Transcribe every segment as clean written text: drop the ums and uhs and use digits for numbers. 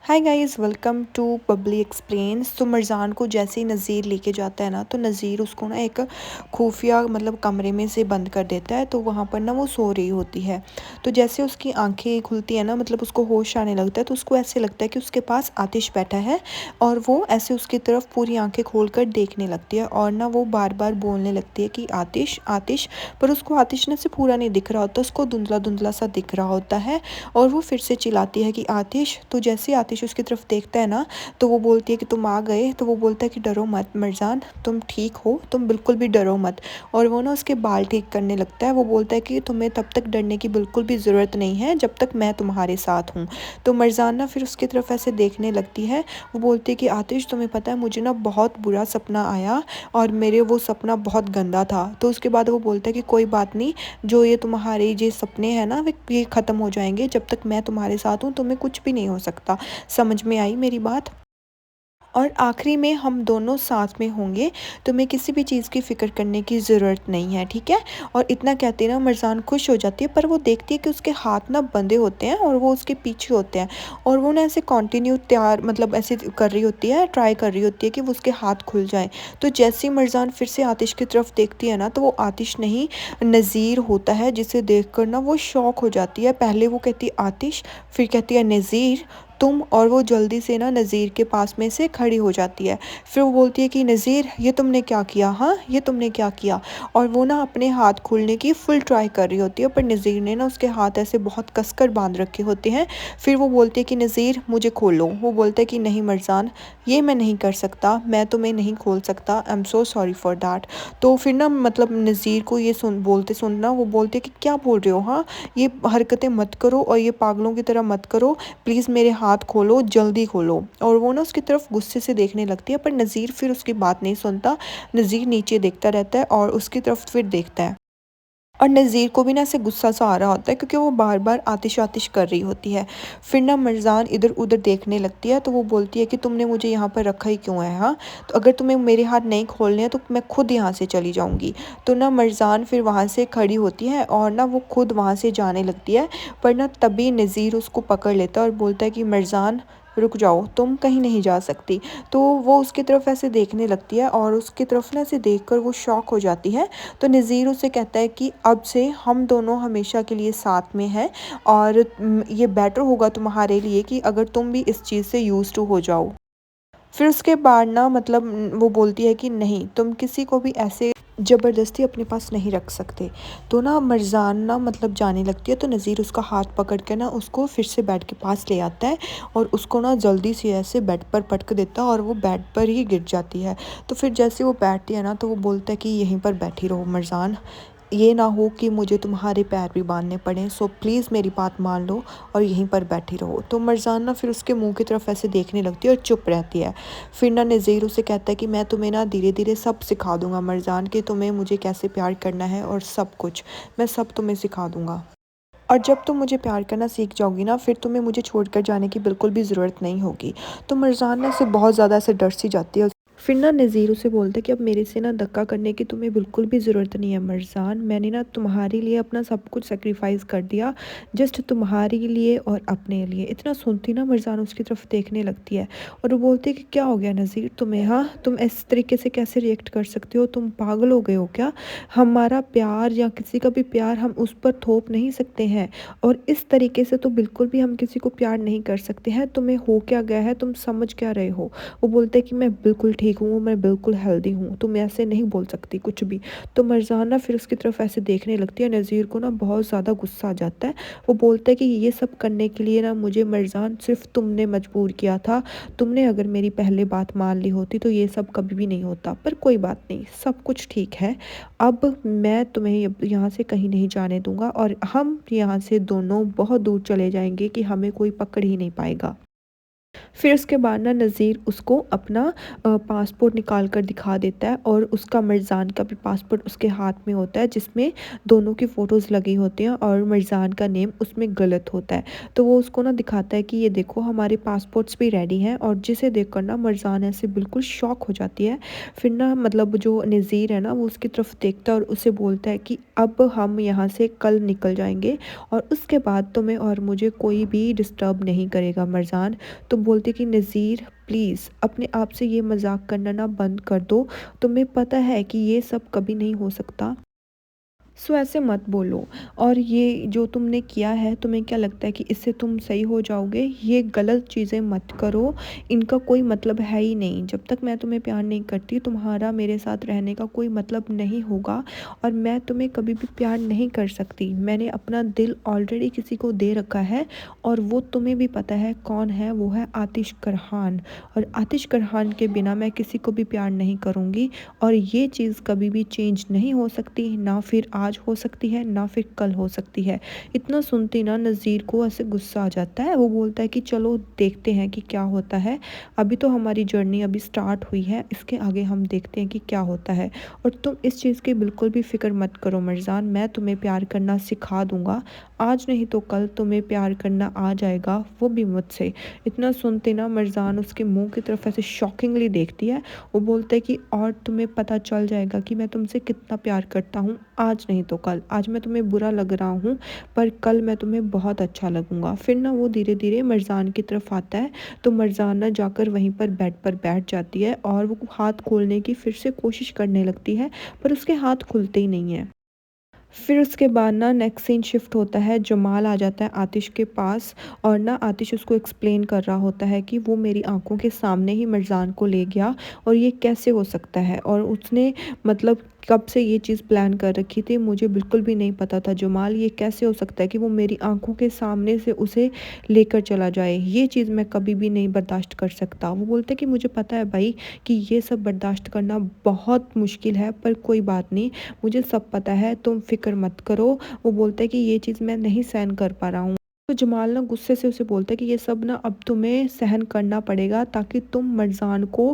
Hi guys, welcome to Bubbly explains. तो मरजान को जैसे ही नज़ीर लेके जाता है ना, तो नज़ीर उसको ना एक खुफिया कमरे में से बंद कर देता है। तो वहाँ पर ना वो सो रही होती है। तो जैसे उसकी आंखें खुलती है ना, उसको होश आने लगता है, तो उसको ऐसे लगता है कि उसके पास आतिश बैठा है और वो ऐसे उसकी तरफ पूरी आंखें खोल कर देखने लगती है और ना वो बार बार बोलने लगती है कि आतिश आतिश। पर उसको आतिश ने से पूरा नहीं दिख रहा होता, उसको धुंधला धुंधला सा दिख रहा होता है। और वो फिर से चिल्लाती है कि आतिश। तो जैसे आतिश उसकी तरफ देखता है ना, तो वो बोलती है कि तुम आ गए। तो वो बोलता है कि डरो मत मरजान, तुम ठीक हो, तुम बिल्कुल भी डरो मत। और वो ना उसके बाल ठीक करने लगता है। वो बोलता है कि तुम्हें तब तक डरने की बिल्कुल भी ज़रूरत नहीं है जब तक मैं तुम्हारे साथ हूँ। तो मरजान ना फिर उसकी तरफ ऐसे देखने लगती है। वो बोलती है कि आतिश, तुम्हें पता है मुझे ना बहुत बुरा सपना आया और मेरे वो सपना बहुत गंदा था। तो उसके बाद वो बोलता है कि कोई बात नहीं, जो ये तुम्हारे ये सपने हैं ना, वे ये ख़त्म हो जाएंगे। जब तक मैं तुम्हारे साथ हूँ तुम्हें कुछ भी नहीं हो सकता। समझ में आई मेरी बात? और आखिरी में हम दोनों साथ में होंगे। तुम्हें किसी भी चीज़ की फ़िक्र करने की ज़रूरत नहीं है, ठीक है? और इतना कहते ना मरजान खुश हो जाती है, पर वो देखती है कि उसके हाथ ना बंधे होते हैं और वो उसके पीछे होते हैं। और वो ना ऐसे कंटिन्यू तैयार ऐसे कर रही होती है, ट्राई कर रही होती है कि वो उसके हाथ खुल जाए। तो जैसे ही मरजान फिर से आतिश की तरफ देखती है ना, तो वो आतिश नहीं, नज़ीर होता है, जिसे देख कर ना वो शॉक हो जाती है। पहले वो कहती है आतिश, फिर कहती है नज़ीर तुम। और वो जल्दी से ना नज़ीर के पास में से खड़ी हो जाती है। फिर वो बोलती है कि नज़ीर, ये तुमने क्या किया? हाँ, ये तुमने क्या किया? और वो ना अपने हाथ खोलने की फुल ट्राई कर रही होती है, पर नज़ीर ने ना उसके हाथ ऐसे बहुत कसकर बांध रखे होते हैं। फिर वो बोलती है कि नज़ीर मुझे खोलो। वो बोलता है कि नहीं मरजान, ये मैं नहीं कर सकता, मैं तुम्हें नहीं खोल सकता, I am so sorry for that. तो फिर ना नज़ीर को ये सुनना वो बोलते कि क्या बोल रहे हो? हाँ, ये हरकतें मत करो और ये पागलों की तरह मत करो, प्लीज़ मेरे हाथ खोलो, जल्दी खोलो। और वो ना उसकी तरफ गुस्से से देखने लगती है, पर नज़ीर फिर उसकी बात नहीं सुनता। नज़ीर नीचे देखता रहता है और उसकी तरफ फिर देखता है। और नज़ीर को भी ना ऐसे गुस्सा सा आ रहा होता है, क्योंकि वो बार बार आतिश आतिश कर रही होती है। फिर ना मरजान इधर उधर देखने लगती है। तो वो बोलती है कि तुमने मुझे यहाँ पर रखा ही क्यों है? हाँ, तो अगर तुम्हें मेरे हाथ नहीं खोलने हैं तो मैं खुद यहाँ से चली जाऊँगी। तो ना मरजान फिर वहाँ से खड़ी होती है और ना वो खुद वहाँ से जाने लगती है। पर ना तभी नज़ीर उसको पकड़ लेता है और बोलता है कि मरजान रुक जाओ, तुम कहीं नहीं जा सकती। तो वो उसकी तरफ ऐसे देखने लगती है और उसकी तरफ ना ऐसे देखकर वो शॉक हो जाती है। तो नज़ीर उसे कहता है कि अब से हम दोनों हमेशा के लिए साथ में हैं और ये बेटर होगा तुम्हारे लिए कि अगर तुम भी इस चीज़ से यूज़ टू हो जाओ। फिर उसके बाद ना वो बोलती है कि नहीं, तुम किसी को भी ऐसे ज़बरदस्ती अपने पास नहीं रख सकते। तो ना मरजान ना जाने लगती है। तो नज़ीर उसका हाथ पकड़ के ना उसको फिर से बेड के पास ले आता है और उसको ना जल्दी से ऐसे बेड पर पटक देता है और वो बेड पर ही गिर जाती है। तो फिर जैसे वो बैठती है ना, तो वो बोलता है कि यहीं पर बैठी रहो मरजान, ये ना हो कि मुझे तुम्हारे पैर भी बांधने पड़ें, सो प्लीज़ मेरी बात मान लो और यहीं पर बैठी रहो। तो मरजान ना फिर उसके मुंह की तरफ ऐसे देखने लगती है और चुप रहती है। फिर ना नज़ीर उसे कहता है कि मैं तुम्हें ना धीरे धीरे सब सिखा दूंगा मरजान, कि तुम्हें मुझे कैसे प्यार करना है और सब कुछ मैं सब तुम्हें सिखा दूंगा। और जब तुम मुझे प्यार करना सीख जाओगी ना, फिर तुम्हें मुझे छोड़कर जाने की बिल्कुल भी ज़रूरत नहीं होगी। तो मरजान ना इससे बहुत ज़्यादा ऐसे डर सी जाती है। फिर ना नज़ीर उसे बोलता है कि अब मेरे से ना धक्का करने की तुम्हें बिल्कुल भी ज़रूरत नहीं है मरजान, मैंने ना तुम्हारे लिए अपना सब कुछ सेक्रीफाइस कर दिया, जस्ट तुम्हारे लिए और अपने लिए। इतना सुनती ना मरजान उसकी तरफ देखने लगती है और वो बोलती है कि क्या हो गया नज़ीर तुम्हें? हाँ, तुम इस तरीके से कैसे रिएक्ट कर सकते हो? तुम पागल हो गए हो क्या? हमारा प्यार या किसी का भी प्यार हम उस पर थोप नहीं सकते हैं, और इस तरीके से तो बिल्कुल भी हम किसी को प्यार नहीं कर सकते हैं। तुम्हें हो क्या गया है? तुम समझ क्या रहे हो? वो बोलते हैं कि मैं बिल्कुल ठीक हूँ, मैं बिल्कुल हेल्दी हूँ, तुम ऐसे नहीं बोल सकती कुछ भी। तो मरजाना फिर उसकी तरफ ऐसे देखने लगती है। नज़ीर को ना बहुत ज़्यादा गुस्सा आ जाता है। वो बोलता है कि ये सब करने के लिए ना मुझे मरजान सिर्फ तुमने मजबूर किया था। तुमने अगर मेरी पहले बात मान ली होती तो ये सब कभी भी नहीं होता। पर कोई बात नहीं, सब कुछ ठीक है। अब मैं तुम्हें यहाँ से कहीं नहीं जाने दूंगा और हम यहाँ से दोनों बहुत दूर चले जाएंगे कि हमें कोई पकड़ ही नहीं पाएगा। फिर उसके बाद ना नज़ीर उसको अपना पासपोर्ट निकाल कर दिखा देता है और उसका मिर्ज़ान का भी पासपोर्ट उसके हाथ में होता है जिसमें दोनों की फ़ोटोज़ लगी होती हैं और मिर्ज़ान का नेम उसमें गलत होता है। तो वो उसको ना दिखाता है कि ये देखो हमारे पासपोर्ट्स भी रेडी हैं और जिसे देखकर ना मिर्ज़ान ऐसे बिल्कुल शॉक हो जाती है। फिर ना मतलब जो नज़ीर है ना वो उसकी तरफ देखता है और उसे बोलता है कि अब हम यहाँ से कल निकल जाएंगे और उसके बाद तुम्हें और मुझे कोई भी डिस्टर्ब नहीं करेगा मिर्ज़ान। तो बोलते कि नज़ीर प्लीज़ अपने आप से ये मजाक करना ना बंद कर दो, तुम्हें पता है कि ये सब कभी नहीं हो सकता। सो ऐसे मत बोलो और ये जो तुमने किया है तुम्हें क्या लगता है कि इससे तुम सही हो जाओगे? ये गलत चीज़ें मत करो, इनका कोई मतलब है ही नहीं। जब तक मैं तुम्हें प्यार नहीं करती तुम्हारा मेरे साथ रहने का कोई मतलब नहीं होगा और मैं तुम्हें कभी भी प्यार नहीं कर सकती। मैंने अपना दिल ऑलरेडी किसी को दे रखा है और वो तुम्हें भी पता है कौन है, वो है आतिश करहान और आतिश करहान के बिना मैं किसी को भी प्यार नहीं करूँगी और ये चीज़ कभी भी चेंज नहीं हो सकती, ना फिर आज हो सकती है ना फिर कल हो सकती है। इतना सुनते ना नज़ीर को ऐसे गुस्सा आ जाता है। वो बोलता है कि चलो देखते हैं कि क्या होता है, अभी तो हमारी जर्नी अभी स्टार्ट हुई है, इसके आगे हम देखते हैं कि क्या होता है। और तुम इस चीज़ की बिल्कुल भी फ़िक्र मत करो मिर्ज़ान, मैं तुम्हें प्यार करना सिखा दूँगा, आज नहीं तो कल तुम्हें प्यार करना आ जाएगा, वो भी मुझसे। इतना सुनते ना मिर्ज़ान उसके मुँह की तरफ ऐसे शॉकिंगली देखती है। वो बोलता है कि और तुम्हें पता चल जाएगा कि मैं तुमसे कितना प्यार करता हूँ, आज नहीं तो कल। आज मैं तुम्हें बुरा लग रहा हूँ पर कल मैं तुम्हें बहुत अच्छा लगूंगा। फिर ना वो धीरे धीरे मिर्ज़ान की तरफ आता है तो मिर्ज़ान ना जाकर वहीं पर बेड पर बैठ जाती है और वो हाथ खोलने की फिर से कोशिश करने लगती है पर उसके हाथ खुलते ही नहीं है। फिर उसके बाद ना नेक्स्ट सीन शिफ्ट होता है, जमाल आ जाता है आतिश के पास और ना आतिश उसको एक्सप्लेन कर रहा होता है कि वो मेरी आंखों के सामने ही मिर्ज़ान को ले गया और ये कैसे हो सकता है और उसने मतलब कब से ये चीज़ प्लान कर रखी थी, मुझे बिल्कुल भी नहीं पता था जमाल, ये कैसे हो सकता है कि वो मेरी आंखों के सामने से उसे लेकर चला जाए, ये चीज़ मैं कभी भी नहीं बर्दाश्त कर सकता। वो बोलते कि मुझे पता है भाई कि ये सब बर्दाश्त करना बहुत मुश्किल है पर कोई बात नहीं, मुझे सब पता है, तुम फ़िक्र मत करो। वो बोलता है कि ये चीज़ मैं नहीं सहन कर पा रहा हूँ। तो जमाल ना गुस्से से उसे बोलता है कि ये सब ना अब तुम्हें सहन करना पड़ेगा ताकि तुम मर्जान को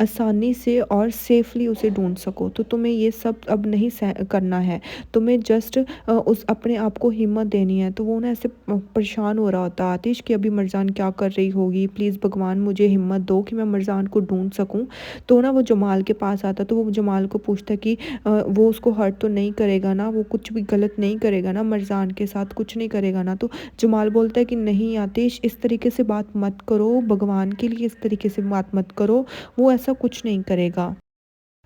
आसानी से और सेफली उसे ढूंढ सको। तो तुम्हें ये सब अब नहीं करना है, तुम्हें जस्ट उस अपने आप को हिम्मत देनी है। तो वो ना ऐसे परेशान हो रहा होता आतिश कि अभी मर्जान क्या कर रही होगी, प्लीज़ भगवान मुझे हिम्मत दो कि मैं मर्जान को ढूंढ सकूँ। तो ना वो जमाल के पास आता तो वो जमाल को पूछता कि वो उसको हर्ट तो नहीं करेगा ना, वो कुछ भी गलत नहीं करेगा ना, मर्जान के साथ कुछ नहीं करेगा ना। तो जमाल बोलता है कि नहीं आतिश, इस तरीके से बात मत करो, भगवान के लिए इस तरीके से बात मत करो, वो ऐसा कुछ नहीं करेगा,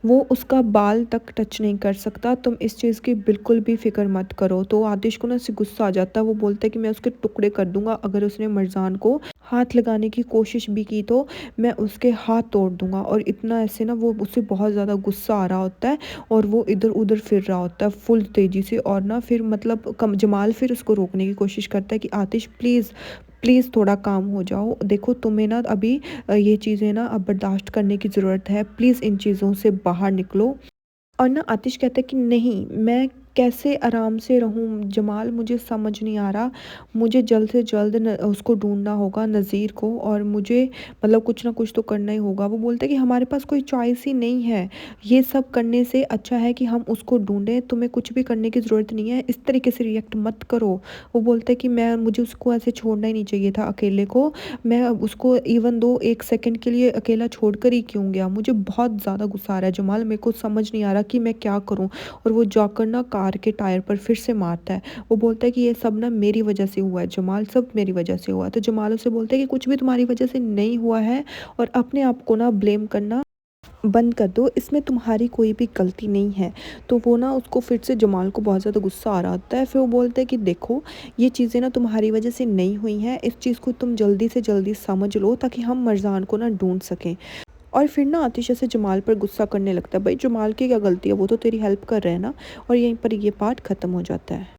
वो उसका बाल तक टच नहीं कर सकता, तुम इस चीज़ की बिल्कुल भी फ़िक्र मत करो। तो आतिश को ना इससे गुस्सा आ जाता है, वो बोलता है कि मैं उसके टुकड़े कर दूंगा, अगर उसने मर्जान को हाथ लगाने की कोशिश भी की तो मैं उसके हाथ तोड़ दूंगा। और इतना ऐसे ना वो उसे बहुत ज़्यादा गुस्सा आ रहा होता है और वो इधर उधर फिर रहा होता है फुल तेज़ी से। और ना फिर मतलब कम जमाल फिर उसको रोकने की कोशिश करता है कि आतिश प्लीज़ प्लीज़ थोड़ा काम हो जाओ, देखो तुम्हें ना अभी ये चीज़ें ना अब बर्दाश्त करने की ज़रूरत है, प्लीज़ इन चीज़ों से बाहर निकलो। और ना आतिश कहता है कि नहीं, मैं कैसे आराम से रहूँ जमाल, मुझे समझ नहीं आ रहा, मुझे जल्द से जल्द उसको ढूंढना होगा नज़ीर को और मुझे मतलब कुछ ना कुछ तो करना ही होगा। वो बोलता है कि हमारे पास कोई चॉइस ही नहीं है, ये सब करने से अच्छा है कि हम उसको ढूंढें, तुम्हें कुछ भी करने की ज़रूरत नहीं है, इस तरीके से रिएक्ट मत करो। वो बोलता है कि मैं मुझे उसको ऐसे छोड़ना ही नहीं चाहिए था अकेले को, मैं उसको इवन दो एक सेकंड के लिए अकेला छोड़कर ही क्यों गया, मुझे बहुत ज़्यादा गुस्सा आ रहा है जमाल, मेरे को समझ नहीं आ रहा कि मैं क्या करूं। और वो जाकर ना कार के टायर पर फिर से मारता है। वो बोलता है कि ये सब ना मेरी वजह से हुआ है जमाल, सब मेरी वजह से हुआ है। तो जमाल उसे बोलता है कि कुछ भी तुम्हारी वजह से नहीं हुआ है और अपने आप को ना ब्लेम करना बंद कर दो, इसमें तुम्हारी कोई भी गलती नहीं है। तो वो ना उसको फिर से जमाल को बहुत ज़्यादा गुस्सा आ रहा होता है। फिर वो बोलता है कि देखो ये चीज़ें ना तुम्हारी वजह से नहीं हुई हैं, इस चीज़ को तुम जल्दी से जल्दी समझ लो ताकि हम मर्जान को ना ढूंढ सकें। और फिर ना आतिश से जमाल पर गुस्सा करने लगता है, भाई जमाल की क्या गलती है, वो तो तेरी हेल्प कर रहे हैं ना। और यहीं पर ये पार्ट ख़त्म हो जाता है।